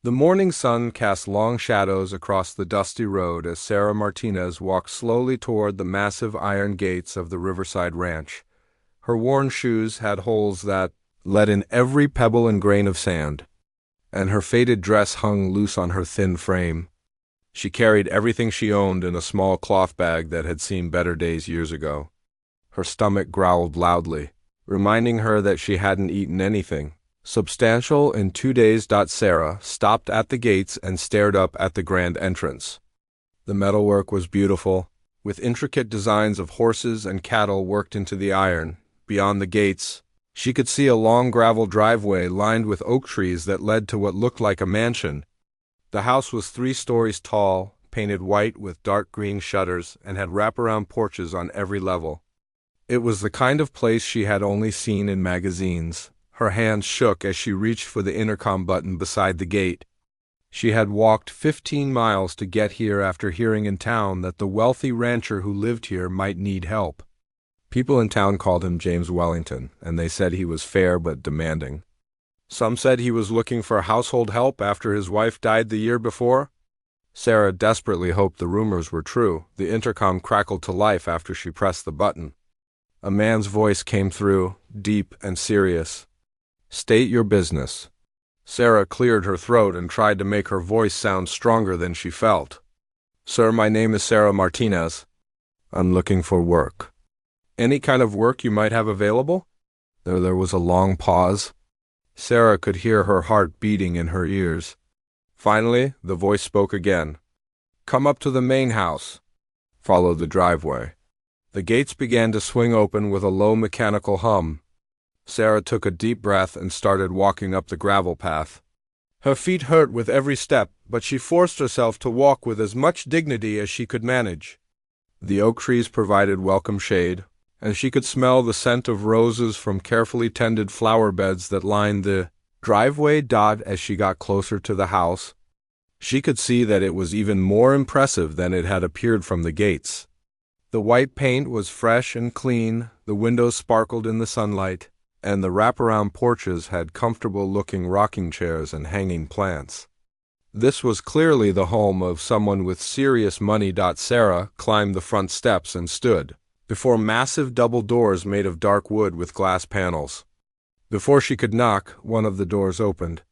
The morning sun cast long shadows across the dusty road as Sarah Martinez walked slowly toward the massive iron gates of the Riverside Ranch. Her worn shoes had holes that let in every pebble and grain of sand, and her faded dress hung loose on her thin frame. She carried everything she owned in a small cloth bag that had seen better days years ago. Her stomach growled loudly, reminding her that she hadn't eaten anything substantial in 2 days. Sarah stopped at the gates and stared up at the grand entrance. The metalwork was beautiful, with intricate designs of horses and cattle worked into the iron. Beyond the gates, she could see a long gravel driveway lined with oak trees that led to what looked like a mansion. The house was 3 stories tall, painted white with dark green shutters, and had wraparound porches on every level. It was the kind of place she had only seen in magazines. Her hands shook as she reached for the intercom button beside the gate. She had walked 15 miles to get here after hearing in town that the wealthy rancher who lived here might need help. People in town called him James Wellington, and they said he was fair but demanding. Some said he was looking for household help after his wife died the year before. Sarah desperately hoped the rumors were true. The intercom crackled to life after she pressed the button. A man's voice came through, deep and serious. "State your business." Sarah cleared her throat and tried to make her voice sound stronger than she felt. "Sir, my name is Sarah Martinez. I'm looking for work." "Any kind of work you might have available?" There was a long pause. Sarah could hear her heart beating in her ears. Finally, the voice spoke again. "Come up to the main house. Follow the driveway." The gates began to swing open with a low mechanical hum. Sarah took a deep breath and started walking up the gravel path. Her feet hurt with every step, but she forced herself to walk with as much dignity as she could manage. The oak trees provided welcome shade, and she could smell the scent of roses from carefully tended flower beds that lined the driveway. As she got closer to the house, she could see that it was even more impressive than it had appeared from the gates. The white paint was fresh and clean, the windows sparkled in the sunlight, and the wraparound porches had comfortable-looking rocking chairs and hanging plants. This was clearly the home of someone with serious money. Sarah climbed the front steps and stood before massive double doors made of dark wood with glass panels. Before she could knock, one of the doors opened.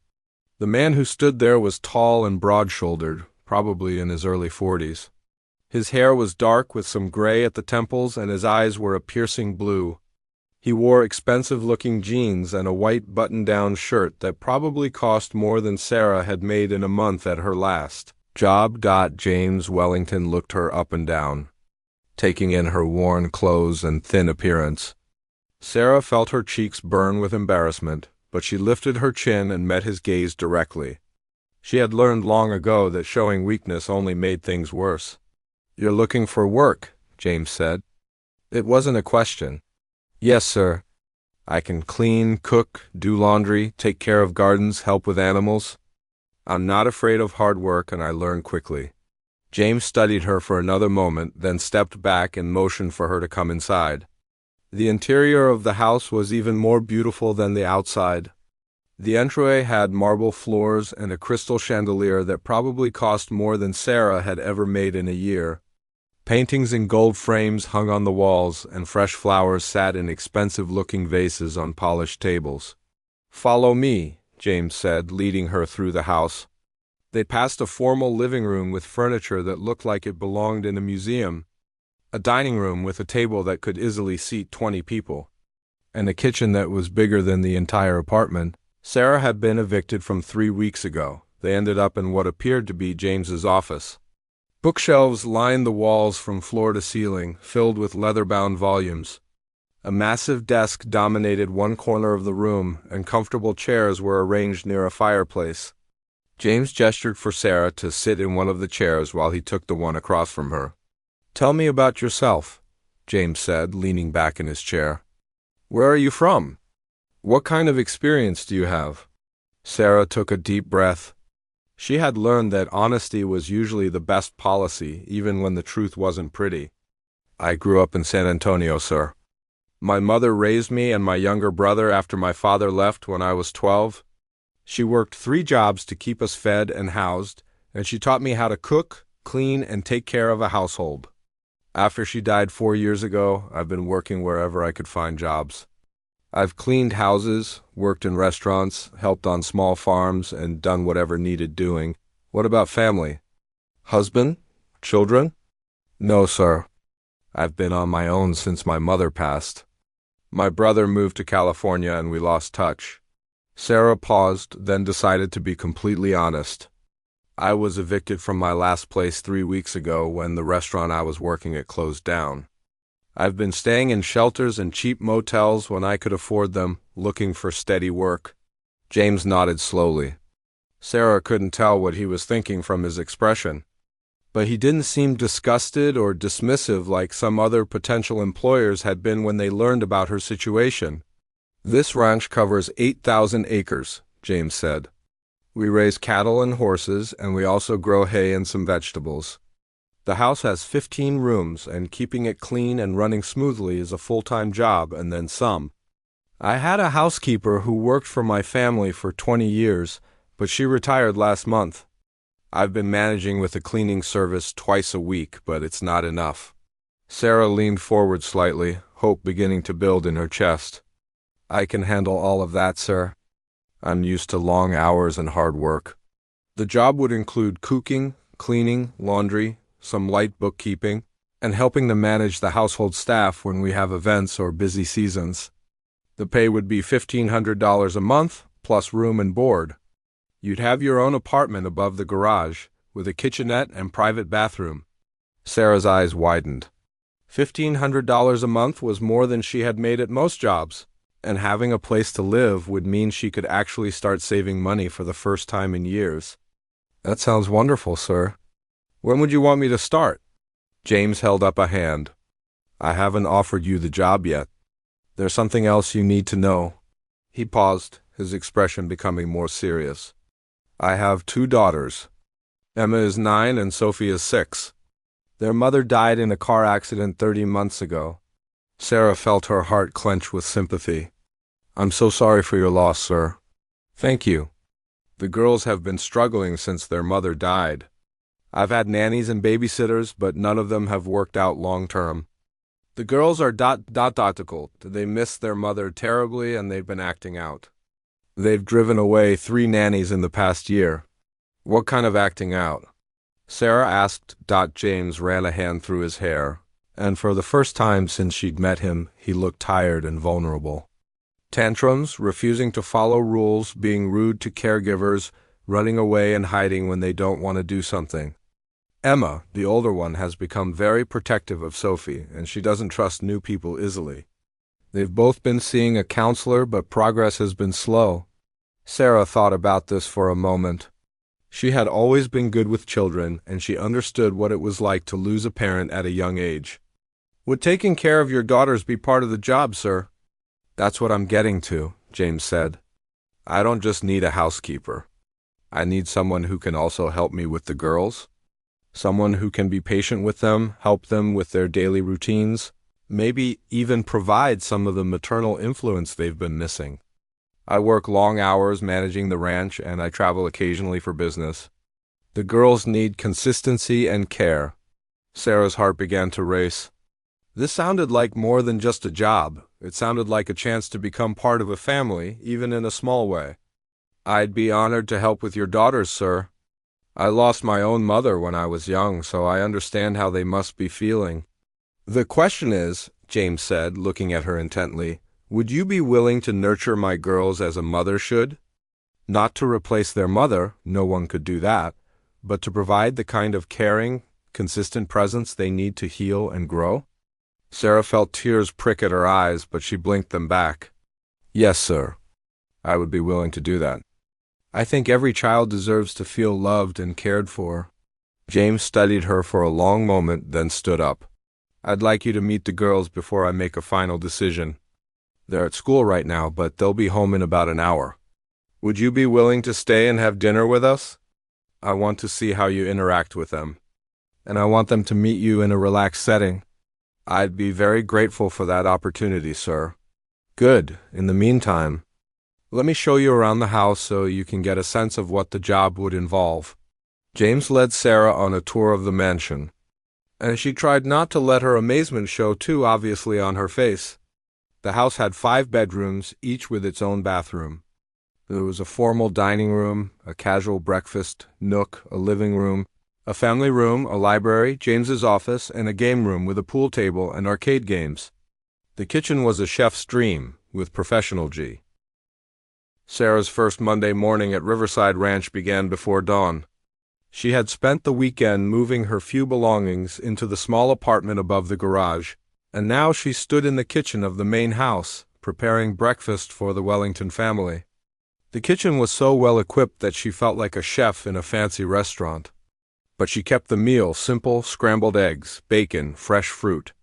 The man who stood there was tall and broad-shouldered, probably in his early 40s. His hair was dark with some gray at the temples, and his eyes were a piercing blue. He wore expensive-looking jeans and a white button-down shirt that probably cost more than Sarah had made in a month at her last job. James Wellington looked her up and down, taking in her worn clothes and thin appearance. Sarah felt her cheeks burn with embarrassment, but she lifted her chin and met his gaze directly. She had learned long ago that showing weakness only made things worse. "You're looking for work," James said. It wasn't a question. "Yes, sir. I can clean, cook, do laundry, take care of gardens, help with animals. I'm not afraid of hard work, and I learn quickly." James studied her for another moment, then stepped back and motioned for her to come inside. The interior of the house was even more beautiful than the outside. The entryway had marble floors and a crystal chandelier that probably cost more than Sarah had ever made in a year. Paintings in gold frames hung on the walls, and fresh flowers sat in expensive-looking vases on polished tables. "Follow me," James said, leading her through the house. They passed a formal living room with furniture that looked like it belonged in a museum, a dining room with a table that could easily seat 20 people, and a kitchen that was bigger than the entire apartment. Sarah had been evicted from 3 weeks ago. They ended up in what appeared to be James's office. Bookshelves lined the walls from floor to ceiling, filled with leather-bound volumes. A massive desk dominated one corner of the room, and comfortable chairs were arranged near a fireplace. James gestured for Sarah to sit in one of the chairs while he took the one across from her. "Tell me about yourself," James said, leaning back in his chair. "Where are you from? What kind of experience do you have?" Sarah took a deep breath. She had learned that honesty was usually the best policy, even when the truth wasn't pretty. "I grew up in San Antonio, sir. My mother raised me and my younger brother after my father left when I was 12. She worked 3 jobs to keep us fed and housed, and she taught me how to cook, clean, and take care of a household. After she died 4 years ago, I've been working wherever I could find jobs. I've cleaned houses, worked in restaurants, helped on small farms, and done whatever needed doing. What about family? Husband? Children? No, sir. I've been on my own since my mother passed. My brother moved to California and we lost touch. Sarah paused, then decided to be completely honest. I was evicted from my last place 3 weeks ago when the restaurant I was working at closed down. I've been staying in shelters and cheap motels when I could afford them, looking for steady work. James nodded slowly. Sarah couldn't tell what he was thinking from his expression, but he didn't seem disgusted or dismissive like some other potential employers had been when they learned about her situation. This ranch covers 8,000 acres, James said. We raise cattle and horses, and we also grow hay and some vegetables. The house has 15 rooms, and keeping it clean and running smoothly is a full-time job, and then some. I had a housekeeper who worked for my family for 20 years, but she retired last month. I've been managing with a cleaning service twice a week, but it's not enough. Sarah leaned forward slightly, hope beginning to build in her chest. I can handle all of that, sir. I'm used to long hours and hard work. The job would include cooking, cleaning, laundry, some light bookkeeping, and helping to manage the household staff when we have events or busy seasons. The pay would be $1,500 a month, plus room and board. You'd have your own apartment above the garage, with a kitchenette and private bathroom. Sarah's eyes widened. $1,500 a month was more than she had made at most jobs, and having a place to live would mean she could actually start saving money for the first time in years. That sounds wonderful, sir. When would you want me to start? James held up a hand. I haven't offered you the job yet. There's something else you need to know. He paused, his expression becoming more serious. I have 2 daughters. Emma is 9 and Sophie is 6. Their mother died in a car accident 30 months ago. Sarah felt her heart clench with sympathy. I'm so sorry for your loss, sir. Thank you. The girls have been struggling since their mother died. I've had nannies and babysitters, but none of them have worked out long term. The girls are difficult. They miss their mother terribly and they've been acting out. They've driven away 3 nannies in the past year. What kind of acting out? Sarah asked. James ran a hand through his hair, and for the first time since she'd met him, he looked tired and vulnerable. Tantrums, refusing to follow rules, being rude to caregivers, running away and hiding when they don't want to do something. Emma, the older one, has become very protective of Sophie, and she doesn't trust new people easily. They've both been seeing a counselor, but progress has been slow. Sarah thought about this for a moment. She had always been good with children, and she understood what it was like to lose a parent at a young age. Would taking care of your daughters be part of the job, sir? That's what I'm getting to, James said. I don't just need a housekeeper. I need someone who can also help me with the girls. Someone who can be patient with them, help them with their daily routines, maybe even provide some of the maternal influence they've been missing. I work long hours managing the ranch, and I travel occasionally for business. The girls need consistency and care. Sarah's heart began to race. This sounded like more than just a job. It sounded like a chance to become part of a family, even in a small way. I'd be honored to help with your daughters, sir. I lost my own mother when I was young, so I understand how they must be feeling. The question is, James said, looking at her intently, would you be willing to nurture my girls as a mother should? Not to replace their mother, no one could do that, but to provide the kind of caring, consistent presence they need to heal and grow? Sarah felt tears prick at her eyes, but she blinked them back. Yes, sir. I would be willing to do that. I think every child deserves to feel loved and cared for. James studied her for a long moment, then stood up. I'd like you to meet the girls before I make a final decision. They're at school right now, but they'll be home in about an hour. Would you be willing to stay and have dinner with us? I want to see how you interact with them, and I want them to meet you in a relaxed setting. I'd be very grateful for that opportunity, sir. Good. In the meantime, Let me show you around the house so you can get a sense of what the job would involve. James led Sarah on a tour of the mansion, and she tried not to let her amazement show too obviously on her face. The house had 5 bedrooms, each with its own bathroom. There was a formal dining room, a casual breakfast nook, a living room, a family room, a library, James's office, and a game room with a pool table and arcade games. The kitchen was a chef's dream, with professional G. Sarah's first Monday morning at Riverside Ranch began before dawn. She had spent the weekend moving her few belongings into the small apartment above the garage, and now she stood in the kitchen of the main house, preparing breakfast for the Wellington family. The kitchen was so well equipped that she felt like a chef in a fancy restaurant. But she kept the meal simple: scrambled eggs, bacon, fresh fruit,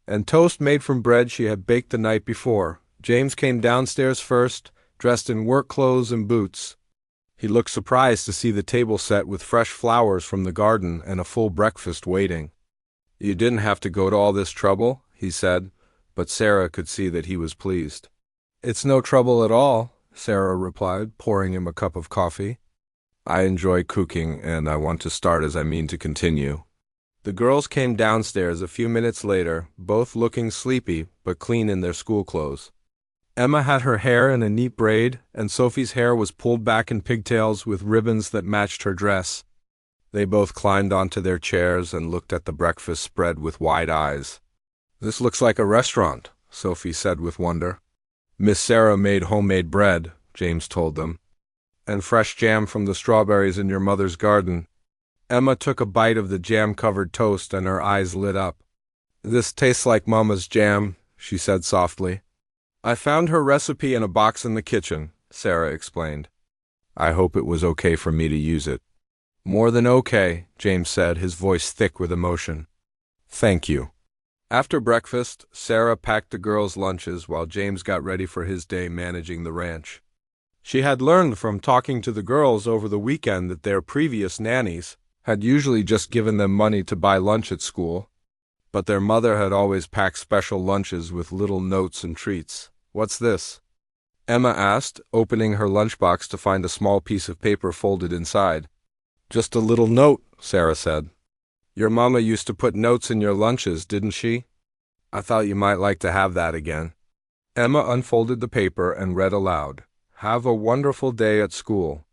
and toast made from bread she had baked the night before. James came downstairs first, dressed in work clothes and boots. He looked surprised to see the table set with fresh flowers from the garden and a full breakfast waiting. "You didn't have to go to all this trouble," he said, but Sarah could see that he was pleased. "It's no trouble at all," Sarah replied, pouring him a cup of coffee. "I enjoy cooking, and I want to start as I mean to continue." The girls came downstairs a few minutes later, both looking sleepy but clean in their school clothes. Emma had her hair in a neat braid, and Sophie's hair was pulled back in pigtails with ribbons that matched her dress. They both climbed onto their chairs and looked at the breakfast spread with wide eyes. "This looks like a restaurant," Sophie said with wonder. "Miss Sarah made homemade bread," James told them, "and fresh jam from the strawberries in your mother's garden." Emma took a bite of the jam-covered toast and her eyes lit up. "This tastes like Mama's jam," she said softly. "I found her recipe in a box in the kitchen," Sarah explained. "I hope it was okay for me to use it." "More than okay," James said, his voice thick with emotion. "Thank you." After breakfast, Sarah packed the girls' lunches while James got ready for his day managing the ranch. She had learned from talking to the girls over the weekend that their previous nannies had usually just given them money to buy lunch at school, but their mother had always packed special lunches with little notes and treats. "What's this?" Emma asked, opening her lunchbox to find a small piece of paper folded inside. "Just a little note," Sarah said. "Your mama used to put notes in your lunches, didn't she? I thought you might like to have that again." Emma unfolded the paper and read aloud. "Have a wonderful day at school.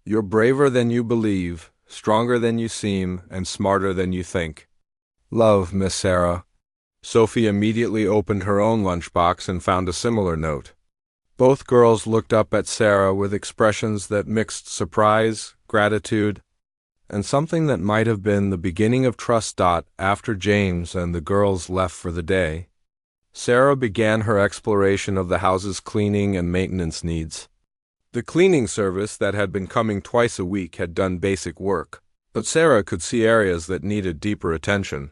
You're braver than you believe, stronger than you seem, and smarter than you think. Love, Miss Sarah." Sophie immediately opened her own lunchbox and found a similar note. Both girls looked up at Sarah with expressions that mixed surprise, gratitude, and something that might have been the beginning of trust. After James and the girls left for the day, Sarah began her exploration of the house's cleaning and maintenance needs. The cleaning service that had been coming twice a week had done basic work, but Sarah could see areas that needed deeper attention.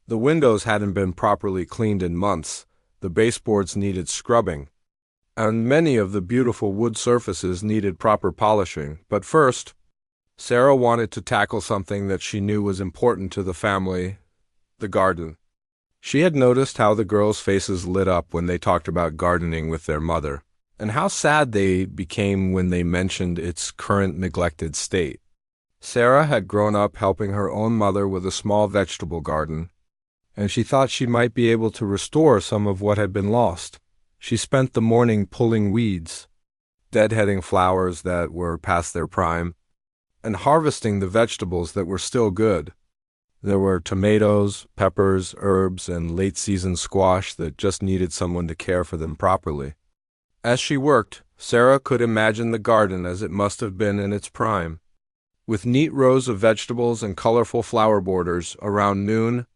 The windows hadn't been properly cleaned in months, the baseboards needed scrubbing, and many of the beautiful wood surfaces needed proper polishing. But first, Sarah wanted to tackle something that she knew was important to the family: the garden. She had noticed how the girls' faces lit up when they talked about gardening with their mother, and how sad they became when they mentioned its current neglected state. Sarah had grown up helping her own mother with a small vegetable garden, and she thought she might be able to restore some of what had been lost. She spent the morning pulling weeds, deadheading flowers that were past their prime, and harvesting the vegetables that were still good. There were tomatoes, peppers, herbs, and late-season squash that just needed someone to care for them properly. As she worked, Sarah could imagine the garden as it must have been in its prime, with neat rows of vegetables and colorful flower borders. Around noon,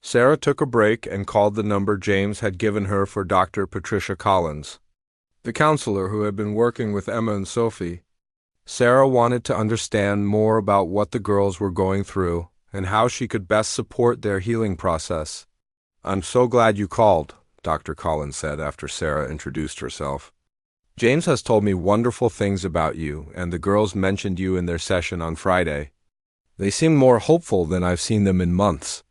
Sarah took a break and called the number James had given her for Dr. Patricia Collins, the counselor who had been working with Emma and Sophie. Sarah wanted to understand more about what the girls were going through and how she could best support their healing process. "I'm so glad you called," Dr. Collins said after Sarah introduced herself. "James has told me wonderful things about you, and the girls mentioned you in their session on Friday. They seem more hopeful than I've seen them in months."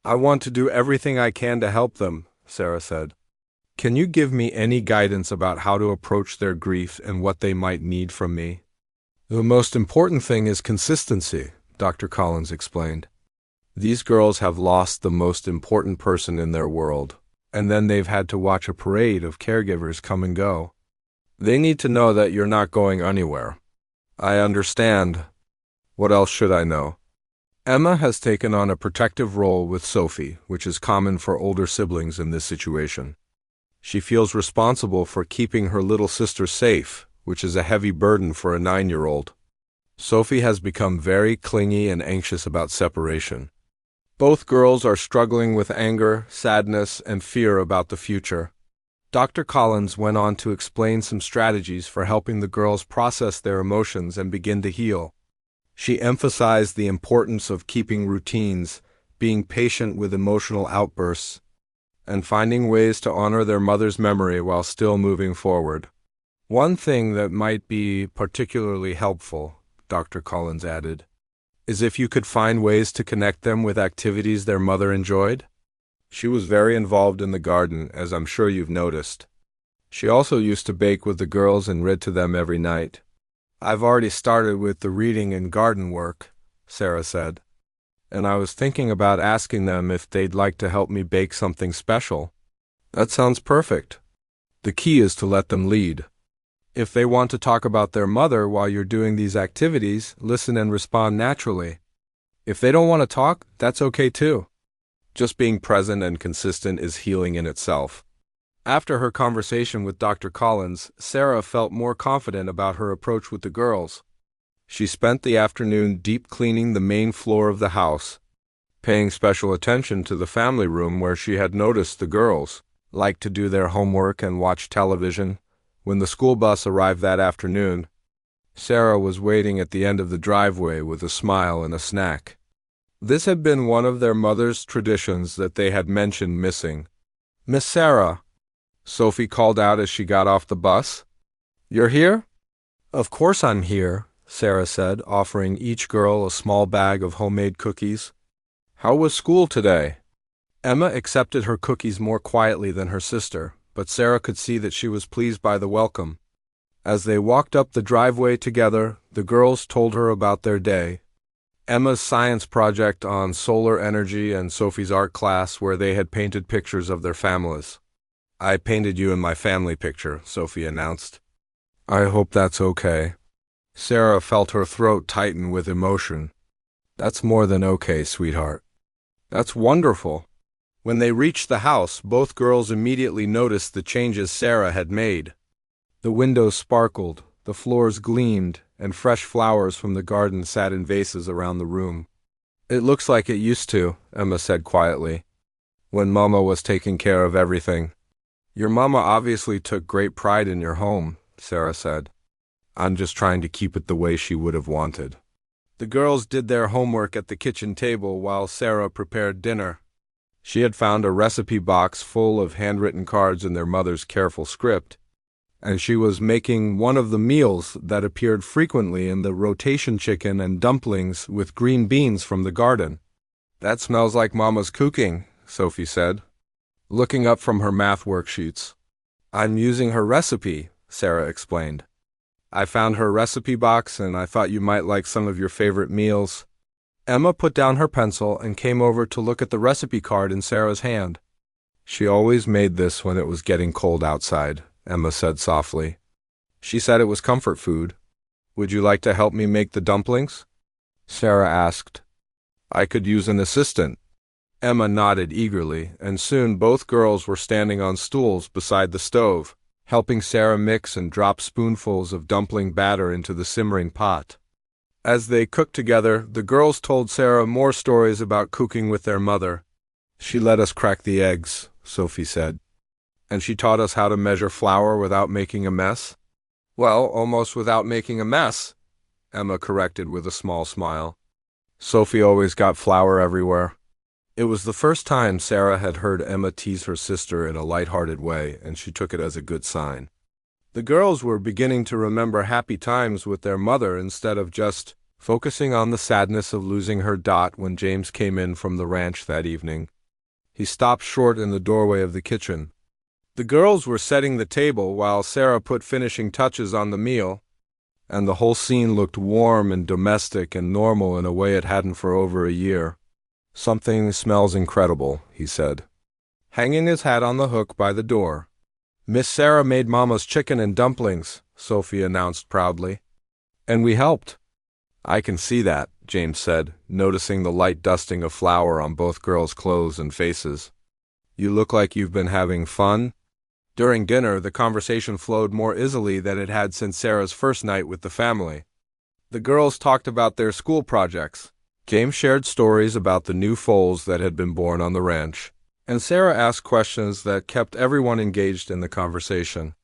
"I want to do everything I can to help them," Sarah said. Can you give me any guidance about how to approach their grief and what they might need from me? The most important thing is consistency, Dr. Collins explained. These girls have lost the most important person in their world, and then they've had to watch a parade of caregivers come and go. They need to know that you're not going anywhere. I understand. What else should I know? Emma has taken on a protective role with Sophie, which is common for older siblings in this situation. She feels responsible for keeping her little sister safe, which is a heavy burden for a 9-year-old. Sophie has become very clingy and anxious about separation. Both girls are struggling with anger, sadness, and fear about the future. Dr. Collins went on to explain some strategies for helping the girls process their emotions and begin to heal. She emphasized the importance of keeping routines, being patient with emotional outbursts, and finding ways to honor their mother's memory while still moving forward. One thing that might be particularly helpful, Dr. Collins added, is if you could find ways to connect them with activities their mother enjoyed. She was very involved in the garden, as I'm sure you've noticed. She also used to bake with the girls and read to them every night. I've already started with the reading and garden work, Sarah said, and I was thinking about asking them if they'd like to help me bake something special. That sounds perfect. The key is to let them lead. If they want to talk about their mother while you're doing these activities, listen and respond naturally. If they don't want to talk, that's okay too. Just being present and consistent is healing in itself. After her conversation with Dr. Collins, Sarah felt more confident about her approach with the girls. She spent the afternoon deep cleaning the main floor of the house, paying special attention to the family room where she had noticed the girls liked to do their homework and watch television. When the school bus arrived that afternoon, Sarah was waiting at the end of the driveway with a smile and a snack. This had been one of their mother's traditions that they had mentioned missing. "Miss Sarah," Sophie called out as she got off the bus. "You're here?" "Of course I'm here," Sarah said, offering each girl a small bag of homemade cookies. "How was school today?" Emma accepted her cookies more quietly than her sister, but Sarah could see that she was pleased by the welcome. As they walked up the driveway together, the girls told her about their day. Emma's science project on solar energy and Sophie's art class where they had painted pictures of their families. "I painted you in my family picture," Sophie announced. "I hope that's okay." Sarah felt her throat tighten with emotion. "That's more than okay, sweetheart." "That's wonderful." When they reached the house, both girls immediately noticed the changes Sarah had made. The windows sparkled, the floors gleamed, and fresh flowers from the garden sat in vases around the room. "It looks like it used to," Emma said quietly, "when Mama was taking care of everything." "Your Mama obviously took great pride in your home," Sarah said. "I'm just trying to keep it the way she would have wanted." The girls did their homework at the kitchen table while Sarah prepared dinner. She had found a recipe box full of handwritten cards in their mother's careful script, and she was making one of the meals that appeared frequently in the rotation chicken and dumplings with green beans from the garden. "That smells like Mama's cooking," Sophie said, looking up from her math worksheets. "I'm using her recipe," Sarah explained. "I found her recipe box and I thought you might like some of your favorite meals." Emma put down her pencil and came over to look at the recipe card in Sarah's hand. "She always made this when it was getting cold outside," Emma said softly. "She said it was comfort food." "Would you like to help me make the dumplings?" Sarah asked. "I could use an assistant." Emma nodded eagerly, and soon both girls were standing on stools beside the stove, helping Sarah mix and drop spoonfuls of dumpling batter into the simmering pot. As they cooked together, the girls told Sarah more stories about cooking with their mother. "She let us crack the eggs," Sophie said. "And she taught us how to measure flour without making a mess." "Well, almost without making a mess," Emma corrected with a small smile. "Sophie always got flour everywhere." It was the first time Sarah had heard Emma tease her sister in a light-hearted way, and she took it as a good sign. The girls were beginning to remember happy times with their mother instead of just focusing on the sadness of losing her Dot when James came in from the ranch that evening. He stopped short in the doorway of the kitchen. The girls were setting the table while Sarah put finishing touches on the meal, and the whole scene looked warm and domestic and normal in a way it hadn't for over a year. "Something smells incredible," he said, hanging his hat on the hook by the door. "Miss Sarah made Mama's chicken and dumplings," Sophie announced proudly. "And we helped." "I can see that," James said, noticing the light dusting of flour on both girls' clothes and faces. "You look like you've been having fun." During dinner, the conversation flowed more easily than it had since Sarah's first night with the family. The girls talked about their school projects. James shared stories about the new foals that had been born on the ranch, and Sarah asked questions that kept everyone engaged in the conversation.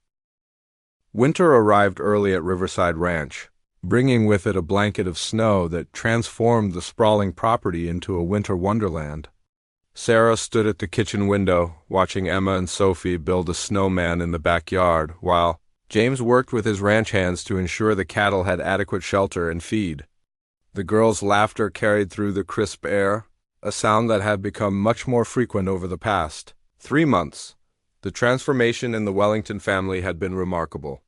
Winter arrived early at Riverside Ranch, bringing with it a blanket of snow that transformed the sprawling property into a winter wonderland. Sarah stood at the kitchen window, watching Emma and Sophie build a snowman in the backyard, while James worked with his ranch hands to ensure the cattle had adequate shelter and feed. The girls' laughter carried through the crisp air, a sound that had become much more frequent over the past 3 months. The transformation in the Wellington family had been remarkable.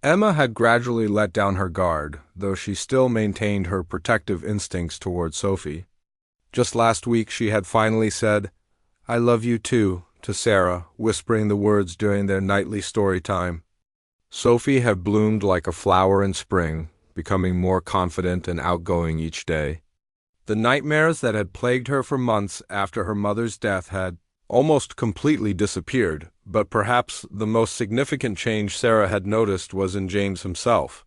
Emma had gradually let down her guard, though she still maintained her protective instincts toward Sophie. Just last week she had finally said, "I love you too," to Sarah, whispering the words during their nightly story time. Sophie had bloomed like a flower in spring, becoming more confident and outgoing each day. The nightmares that had plagued her for months after her mother's death had almost completely disappeared, but perhaps the most significant change Sarah had noticed was in James himself.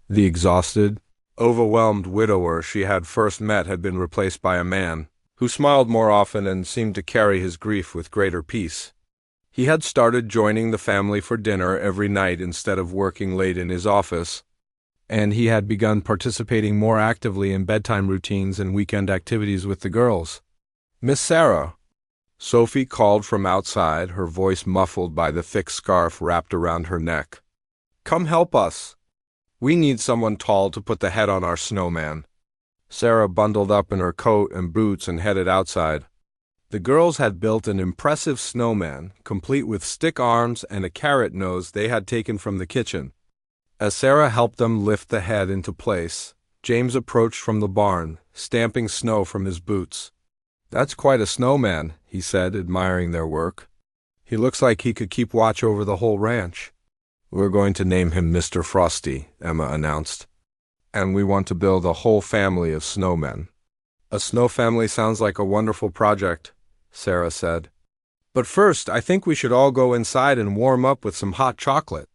The exhausted, overwhelmed widower she had first met had been replaced by a man who smiled more often and seemed to carry his grief with greater peace. He had started joining the family for dinner every night instead of working late in his office, and he had begun participating more actively in bedtime routines and weekend activities with the girls. "Miss Sarah," Sophie called from outside, her voice muffled by the thick scarf wrapped around her neck. "Come help us. We need someone tall to put the head on our snowman." Sarah bundled up in her coat and boots and headed outside. The girls had built an impressive snowman, complete with stick arms and a carrot nose they had taken from the kitchen. As Sarah helped them lift the head into place, James approached from the barn, stamping snow from his boots. "That's quite a snowman," he said, admiring their work. "He looks like he could keep watch over the whole ranch." "We're going to name him Mr. Frosty," Emma announced. "And we want to build a whole family of snowmen." "A snow family sounds like a wonderful project," Sarah said. "But first, I think we should all go inside and warm up with some hot chocolate."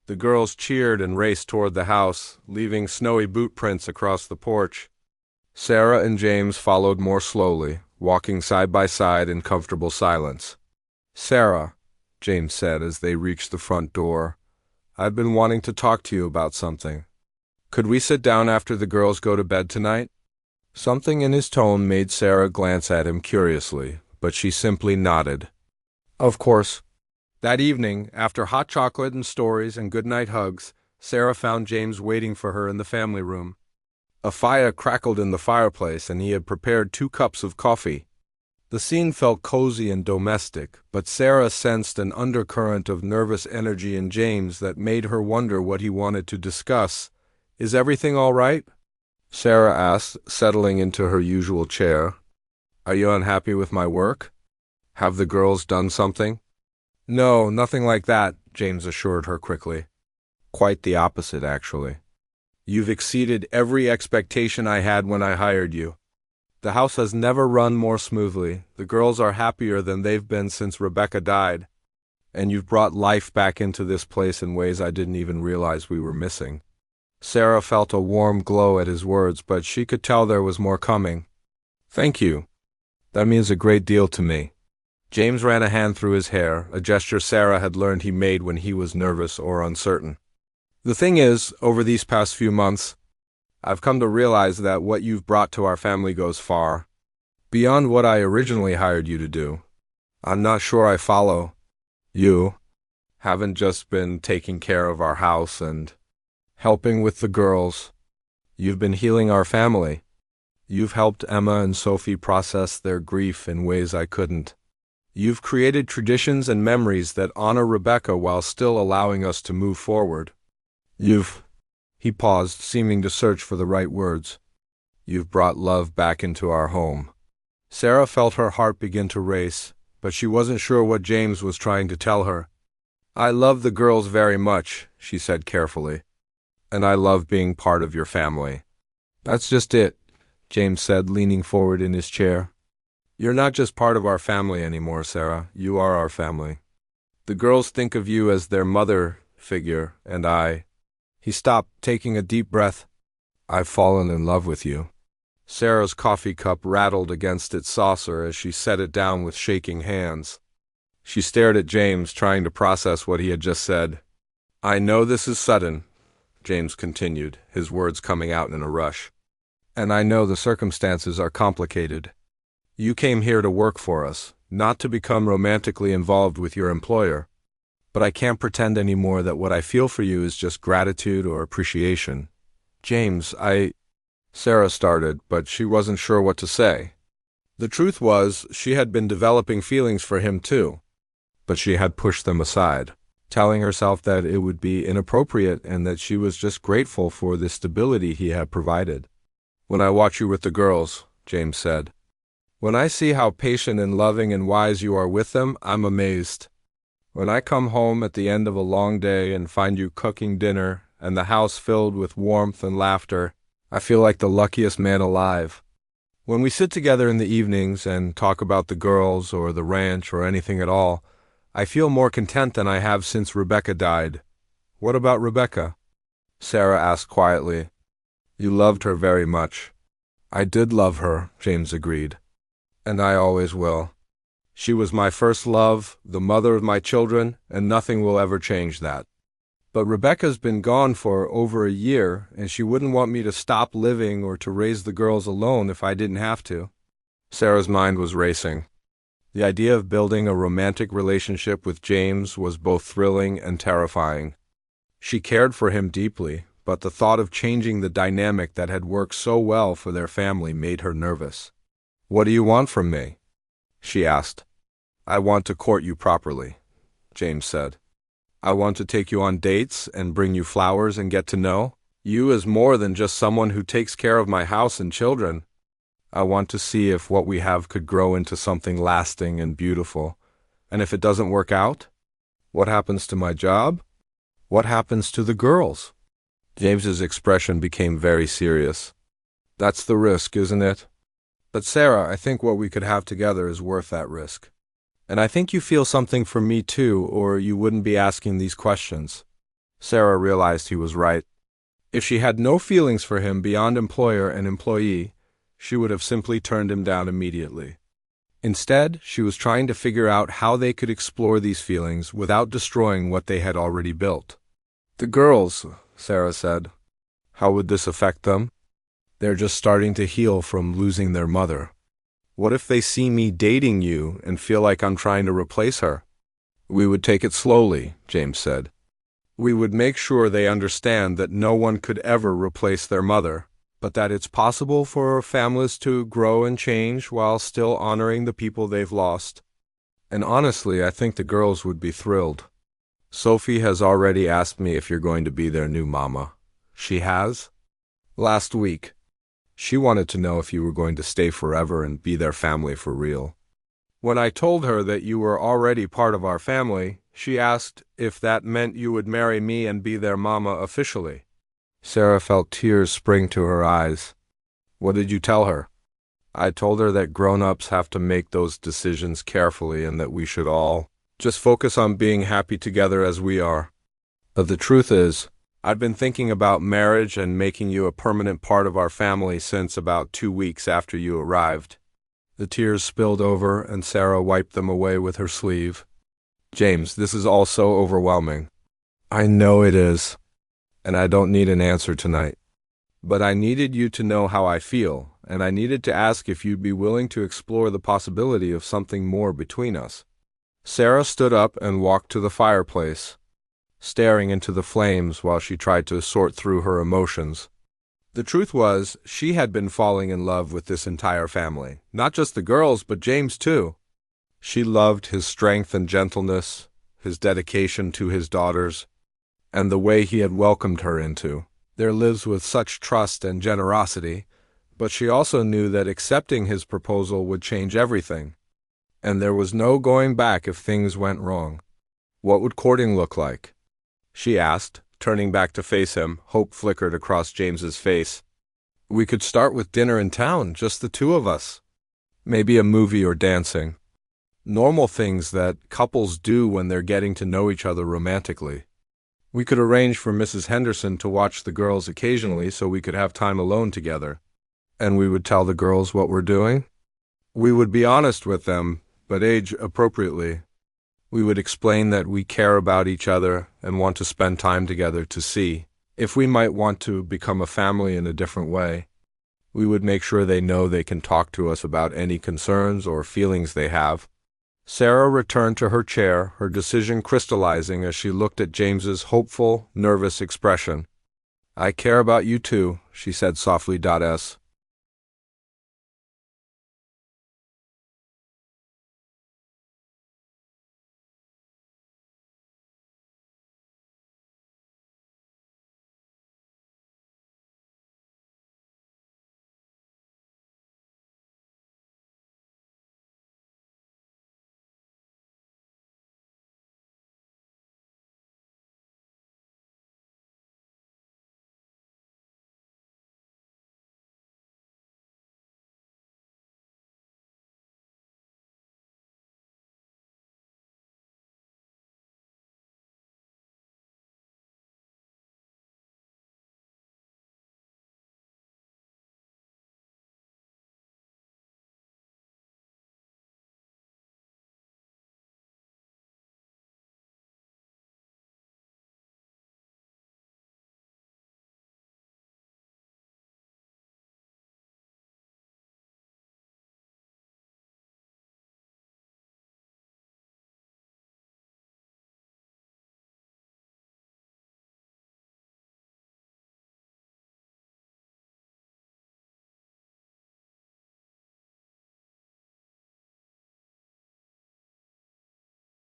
The girls cheered and raced toward the house, leaving snowy boot prints across the porch. Sarah and James followed more slowly, walking side by side in comfortable silence. "Sarah," James said as they reached the front door, "I've been wanting to talk to you about something. Could we sit down after the girls go to bed tonight?" Something in his tone made Sarah glance at him curiously, but she simply nodded. "Of course." That evening, after hot chocolate and stories and goodnight hugs, Sarah found James waiting for her in the family room. A fire crackled in the fireplace, and he had prepared 2 cups of coffee. The scene felt cozy and domestic, but Sarah sensed an undercurrent of nervous energy in James that made her wonder what he wanted to discuss. "Is everything all right?" Sarah asked, settling into her usual chair. "Are you unhappy with my work? Have the girls done something?" "No, nothing like that," James assured her quickly. "Quite the opposite, actually. You've exceeded every expectation I had when I hired you. The house has never run more smoothly. The girls are happier than they've been since Rebecca died. And you've brought life back into this place in ways I didn't even realize we were missing." Sarah felt a warm glow at his words, but she could tell there was more coming. "Thank you. That means a great deal to me." James ran a hand through his hair, a gesture Sarah had learned he made when he was nervous or uncertain. "The thing is, over these past few months, I've come to realize that what you've brought to our family goes far beyond what I originally hired you to do. I'm not sure I follow. You haven't just been taking care of our house and helping with the girls. You've been healing our family. You've helped Emma and Sophie process their grief in ways I couldn't. You've created traditions and memories that honor Rebecca while still allowing us to move forward. You've—" he paused, seeming to search for the right words. "You've brought love back into our home." Sarah felt her heart begin to race, but she wasn't sure what James was trying to tell her. "I love the girls very much," she said carefully. "And I love being part of your family." "That's just it," James said, leaning forward in his chair. "You're not just part of our family anymore, Sarah. You are our family. The girls think of you as their mother figure, and I—" He stopped, taking a deep breath. "I've fallen in love with you." Sarah's coffee cup rattled against its saucer as she set it down with shaking hands. She stared at James, trying to process what he had just said. "I know this is sudden," James continued, his words coming out in a rush. "And I know the circumstances are complicated. You came here to work for us, not to become romantically involved with your employer. But I can't pretend anymore that what I feel for you is just gratitude or appreciation. James, Sarah started, but she wasn't sure what to say. The truth was, she had been developing feelings for him too, but she had pushed them aside, telling herself that it would be inappropriate and that she was just grateful for the stability he had provided. "When I watch you with the girls," James said, "when I see how patient and loving and wise you are with them, I'm amazed. When I come home at the end of a long day and find you cooking dinner and the house filled with warmth and laughter, I feel like the luckiest man alive. When we sit together in the evenings and talk about the girls or the ranch or anything at all, I feel more content than I have since Rebecca died." "What about Rebecca?" Sarah asked quietly. "You loved her very much." "I did love her," James agreed. "And I always will. She was my first love, the mother of my children, and nothing will ever change that. But Rebecca's been gone for over a year, and she wouldn't want me to stop living or to raise the girls alone if I didn't have to." Sarah's mind was racing. The idea of building a romantic relationship with James was both thrilling and terrifying. She cared for him deeply, but the thought of changing the dynamic that had worked so well for their family made her nervous. "What do you want from me?" she asked. "I want to court you properly," James said. "I want to take you on dates and bring you flowers and get to know you as more than just someone who takes care of my house and children. I want to see if what we have could grow into something lasting and beautiful. And if it doesn't work out, what happens to my job? What happens to the girls?" James's expression became very serious. "That's the risk, isn't it? But Sarah, I think what we could have together is worth that risk. And I think you feel something for me too, or you wouldn't be asking these questions." Sarah realized he was right. If she had no feelings for him beyond employer and employee, she would have simply turned him down immediately. Instead, she was trying to figure out how they could explore these feelings without destroying what they had already built. "The girls," Sarah said. "How would this affect them? They're just starting to heal from losing their mother. What if they see me dating you and feel like I'm trying to replace her?" "We would take it slowly," James said. "We would make sure they understand that no one could ever replace their mother, but that it's possible for families to grow and change while still honoring the people they've lost. And honestly, I think the girls would be thrilled. Sophie has already asked me if you're going to be their new mama." "She has?" "Last week. She wanted to know if you were going to stay forever and be their family for real. When I told her that you were already part of our family, she asked if that meant you would marry me and be their mama officially." Sarah felt tears spring to her eyes. "What did you tell her?" "I told her that grown-ups have to make those decisions carefully and that we should all just focus on being happy together as we are. But the truth is, I've been thinking about marriage and making you a permanent part of our family since about 2 weeks after you arrived." The tears spilled over, and Sarah wiped them away with her sleeve. "James, this is all so overwhelming." "I know it is, and I don't need an answer tonight. But I needed you to know how I feel, and I needed to ask if you'd be willing to explore the possibility of something more between us." Sarah stood up and walked to the fireplace, staring into the flames while she tried to sort through her emotions. The truth was, she had been falling in love with this entire family, not just the girls, but James too. She loved his strength and gentleness, his dedication to his daughters, and the way he had welcomed her into their lives with such trust and generosity, but she also knew that accepting his proposal would change everything, and there was no going back if things went wrong. What would courting look like? She asked, turning back to face him. Hope flickered across James's face. We could start with dinner in town, just the two of us. Maybe a movie or dancing. Normal things that couples do when they're getting to know each other romantically. We could arrange for Mrs. Henderson to watch the girls occasionally so we could have time alone together. And we would tell the girls what we're doing? We would be honest with them, but age appropriately. We would explain that we care about each other and want to spend time together to see if we might want to become a family in a different way. We would make sure they know they can talk to us about any concerns or feelings they have. Sarah returned to her chair, her decision crystallizing as she looked at James's hopeful, nervous expression. I care about you too, she said softly.